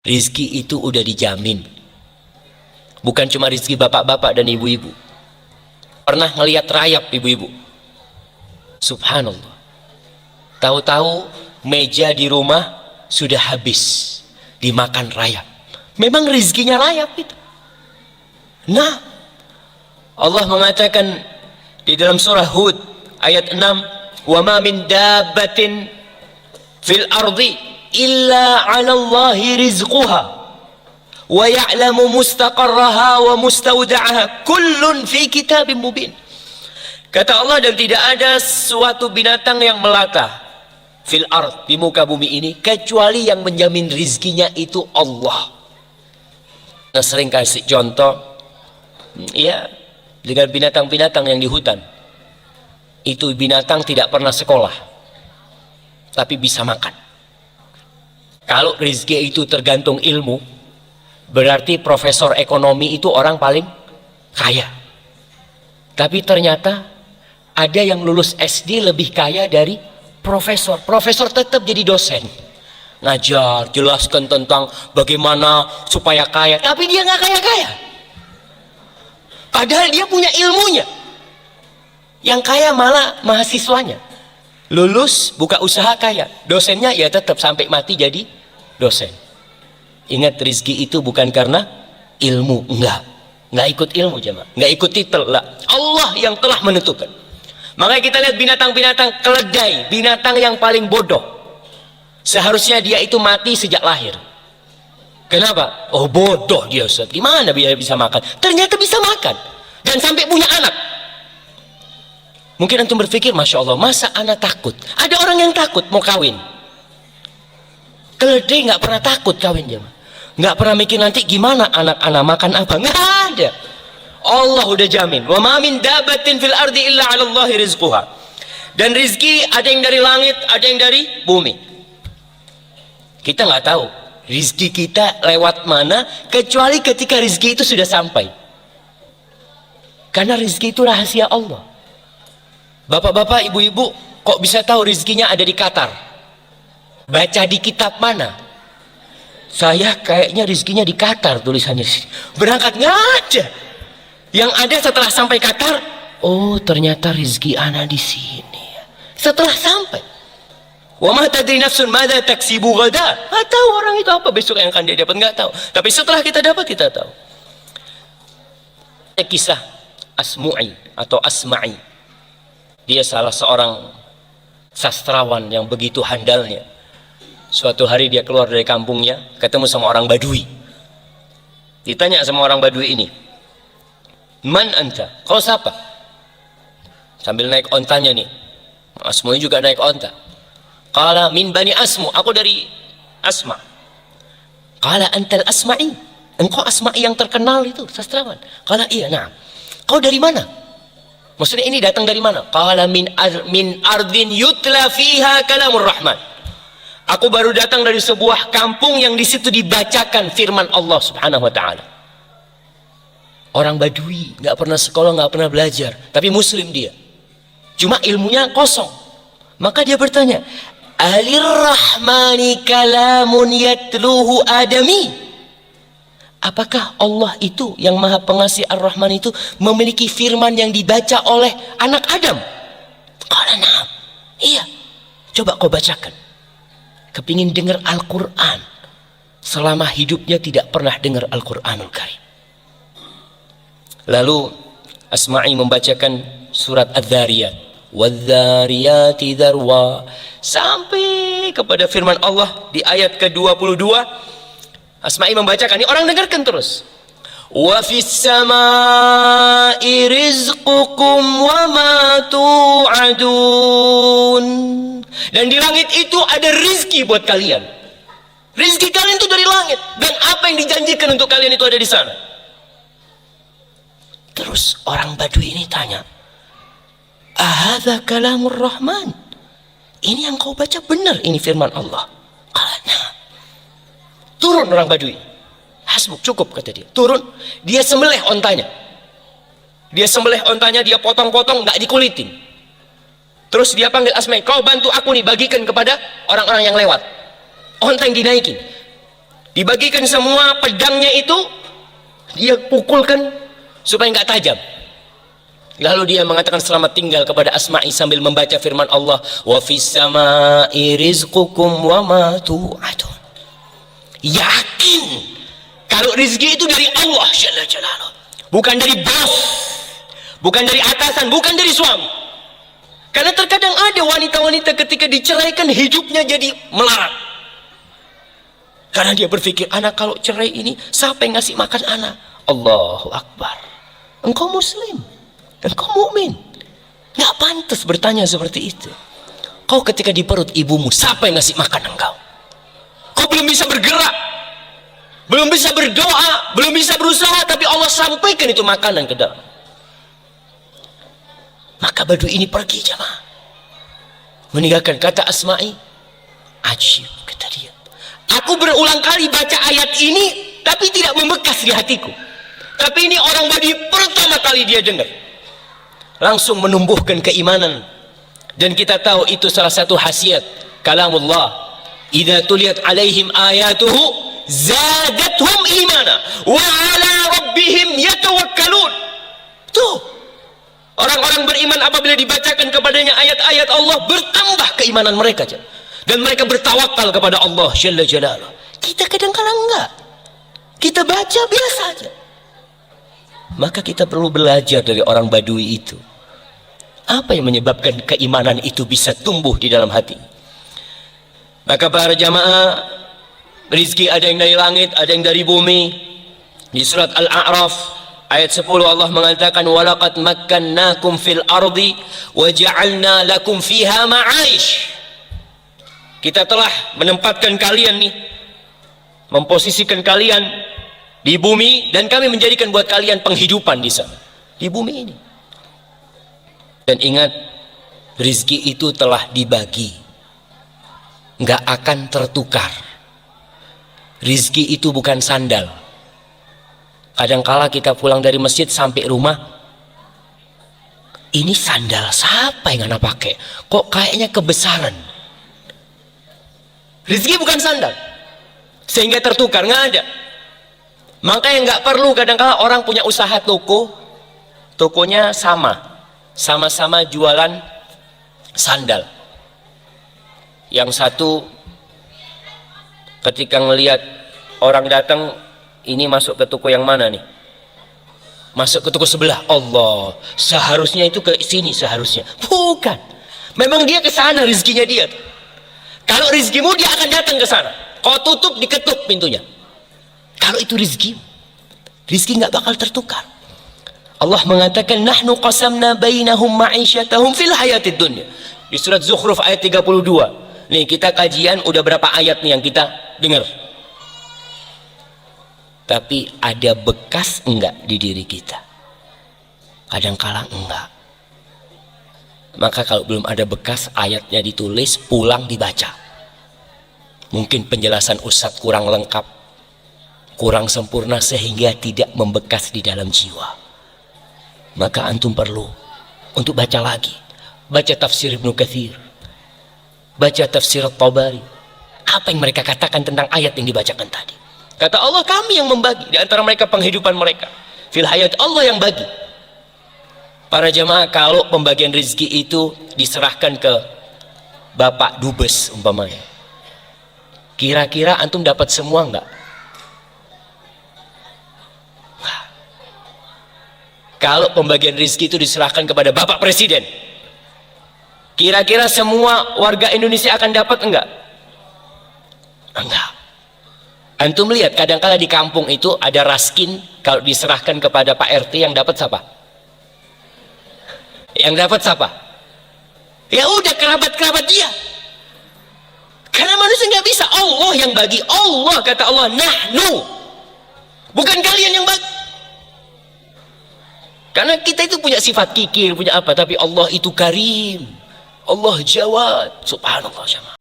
Rizki itu udah dijamin. Bukan cuma rizki bapak-bapak dan ibu-ibu. Pernah ngelihat rayap ibu-ibu? Subhanallah. Tahu-tahu meja di rumah sudah habis dimakan rayap. Memang rizkinya rayap itu. Nah, Allah mengatakan di dalam surah Hud ayat 6, "Wa ma min dabbatin fil ardi illa 'ala Allahi rizquha wa ya'lamu mustaqarraha wa mustawda'aha kullun fi kitabim mubin." Kata Allah, dan tidak ada suatu binatang yang melata fil ard, di muka bumi ini, kecuali yang menjamin rizkinya itu Allah. Nah, sering kasih contoh ya dengan binatang-binatang yang di hutan. Itu binatang tidak pernah sekolah tapi bisa makan. Kalau rezeki itu tergantung ilmu, berarti profesor ekonomi itu orang paling kaya. Tapi ternyata ada yang lulus SD lebih kaya dari profesor. Profesor tetap jadi dosen, ngajar, jelaskan tentang bagaimana supaya kaya, tapi dia nggak kaya-kaya. Padahal dia punya ilmunya. Yang kaya malah mahasiswanya. Lulus, buka usaha, kaya. Dosennya ya tetap sampai mati jadi dosen. Ingat, rizki itu bukan karena ilmu. Enggak ikut ilmu jemaah, enggak ikut titel lah. Allah yang telah menentukan. Makanya kita lihat binatang-binatang keledai, binatang yang paling bodoh. Seharusnya dia itu mati sejak lahir. Kenapa? Oh, bodoh dia, Ustaz. Gimana dia bisa makan? Ternyata bisa makan dan sampai punya anak. Mungkin antum berpikir, Masya Allah, masa anak takut? Ada orang yang takut mau kawin. Keledai nggak pernah takut kawin dia, nggak pernah mikir nanti gimana anak-anak makan apa, nggak ada. Allah udah jamin. Wa ma min dabatin fil ardi illa 'ala Allahi rizquha. Dan rizki ada yang dari langit, ada yang dari bumi. Kita nggak tahu rizki kita lewat mana, kecuali ketika rizki itu sudah sampai. Karena rizki itu rahasia Allah. Bapak-bapak, ibu-ibu, kok bisa tahu rizkinya ada di Qatar? Baca di kitab mana? Saya kayaknya rizkinya di Qatar, tulisannya sih. Berangkat nggak ada. Yang ada setelah sampai Qatar, oh ternyata rizki ana di sini. Setelah sampai, wa ma tadri nafsun madza taksibu ghada. Nggak tahu orang itu apa besok yang akan dia dapat, nggak tahu. Tapi setelah kita dapat, kita tahu. Kisah Asmu'i atau Asma'i. Dia salah seorang sastrawan yang begitu handalnya. Suatu hari dia keluar dari kampungnya, ketemu sama orang Badui. Ditanya sama orang Badui ini, "Man anta?" Kau siapa? Sambil naik ontanya nih. Asmu juga naik onta. Qala min bani Asmu, aku dari Asma. Qala antal Asma'i, engkau Asma'i yang terkenal itu, sastrawan. Qala iya, nah. Kau dari mana? Maksudnya ini datang dari mana? Qala min ardin yutla fiha kalamur rahman. Aku baru datang dari sebuah kampung yang di situ dibacakan firman Allah Subhanahu wa taala. Orang Badui, nggak pernah sekolah, nggak pernah belajar, tapi muslim dia. Cuma ilmunya kosong. Maka dia bertanya, "Alir rahmani kalamun yatluhu adami?" Apakah Allah itu yang maha pengasih Ar-Rahman itu memiliki firman yang dibaca oleh anak Adam? Qala na'am. Iya. Coba kau bacakan. Kepingin dengar Al-Quran. Selama hidupnya tidak pernah dengar Al-Quranul Karim. Lalu Asma'i membacakan surat Adz-Dzariyat. Wadz-Dzariyati dzarwa. Sampai kepada firman Allah di ayat ke-22. Asma'i membacakan, ini orang dengarkan terus. Wa fis samaa'i rizqukum wa ma tu'adun. Dan di langit itu ada rizki buat kalian. Rizki kalian itu dari langit, dan apa yang dijanjikan untuk kalian itu ada di sana. Terus orang Badui ini tanya, "Ahadza kalamur Rahman?" Ini yang kau baca benar, ini firman Allah. Qala turun orang Badui. Hasbuk, cukup kata dia. Turun, dia sembelih ontanya. Dia sembelih ontanya, dia potong-potong, nggak dikulitin. Terus dia panggil Asma'i, "Kau bantu aku nih, bagikan kepada orang-orang yang lewat." Onta yang dinaikin. Dibagikan semua pedangnya itu, dia pukulkan supaya nggak tajam. Lalu dia mengatakan selamat tinggal kepada Asma'i sambil membaca firman Allah, wa fis sama'i rizqukum wa ma tu'adun. Yakin kalau rezeki itu dari Allah Jalla Jalaluhu, bukan dari bos, bukan dari atasan, bukan dari suami. Karena terkadang ada wanita-wanita ketika diceraikan hidupnya jadi melarat. Karena dia berpikir, anak kalau cerai ini siapa yang ngasih makan anak? Allahu Akbar. Engkau muslim, engkau mukmin, nggak pantas bertanya seperti itu. Kau ketika di perut ibumu, siapa yang ngasih makan engkau? Kau belum bisa bergerak, belum bisa berdoa, belum bisa berusaha, tapi Allah sampaikan itu makanan ke dalam. Maka badu ini pergi jamaah, meninggalkan. Kata Asma'i, ajib, kata dia, aku berulang kali baca ayat ini tapi tidak membekas di hatiku. Tapi ini orang Badui pertama kali dia dengar, langsung menumbuhkan keimanan. Dan kita tahu itu salah satu khasiat kalamullah, idza tuliyat alaihim ayatuhu zadatuhum imana wa ala rabbihim yatawakkalun. Tuh, orang-orang beriman apabila dibacakan kepadanya ayat-ayat Allah, bertambah keimanan mereka, dan mereka bertawakal kepada Allah Jalla Jalaluhu. Kita kadang-kadang enggak, kita baca biasa aja. Maka kita perlu belajar dari orang Badui itu, apa yang menyebabkan keimanan itu bisa tumbuh di dalam hati. Maka para jamaah, rizki ada yang dari langit, ada yang dari bumi. Di surat Al-A'raf ayat 10 Allah mengatakan, walaqad makkannakum fil ardi wa ja'alna lakum fiha ma'aish. Kita telah menempatkan kalian nih, memposisikan kalian di bumi, dan kami menjadikan buat kalian penghidupan di sana, di bumi ini. Dan ingat, rizki itu telah dibagi, nggak akan tertukar. Rizki itu bukan sandal. Kadangkala kita pulang dari masjid sampai rumah, ini sandal siapa yang anak pakai? Kok kayaknya kebesaran? Rizki bukan sandal sehingga tertukar, nggak ada. Makanya nggak perlu kadangkala orang punya usaha toko, tokonya sama-sama jualan sandal. Yang satu ketika ngelihat orang datang, ini masuk ke toko yang mana nih? Masuk ke toko sebelah. Allah, seharusnya itu ke sini seharusnya. Bukan. Memang dia ke sana rezekinya dia. Kalau rezekimu dia akan datang ke sana. Kau tutup, diketuk pintunya. Kalau itu rezeki, rezeki nggak bakal tertukar. Allah mengatakan, nahnu qasamna bainahum ma'isyatahum fil hayatid dunya. Di surat Zukhruf ayat 32. Nih, kita kajian udah berapa ayat nih yang kita dengar. Tapi ada bekas enggak di diri kita? Kadangkala enggak. Maka kalau belum ada bekas, ayatnya ditulis, pulang dibaca. Mungkin penjelasan Ustadz kurang lengkap, kurang sempurna, sehingga tidak membekas di dalam jiwa. Maka antum perlu untuk baca lagi, baca tafsir Ibnu Katsir, baca tafsir At-Tabari. Apa yang mereka katakan tentang ayat yang dibacakan tadi? Kata Allah, kami yang membagi di antara mereka penghidupan mereka fil hayat, Allah yang bagi. Para jamaah, kalau pembagian rezeki itu diserahkan ke Bapak Dubes umpamanya, kira-kira antum dapat semua enggak? Nah, kalau pembagian rezeki itu diserahkan kepada Bapak Presiden, kira-kira semua warga Indonesia akan dapat enggak? Enggak. Antum lihat kadang-kala di kampung itu ada raskin, kalau diserahkan kepada Pak RT yang dapat siapa? Yang dapat siapa? Ya udah, kerabat-kerabat dia. Karena manusia nggak bisa, Allah yang bagi. Allah, kata Allah, nahnu, bukan kalian yang bagi. Karena kita itu punya sifat kikir, punya apa, tapi Allah itu karim, Allah jawad, subhanallah.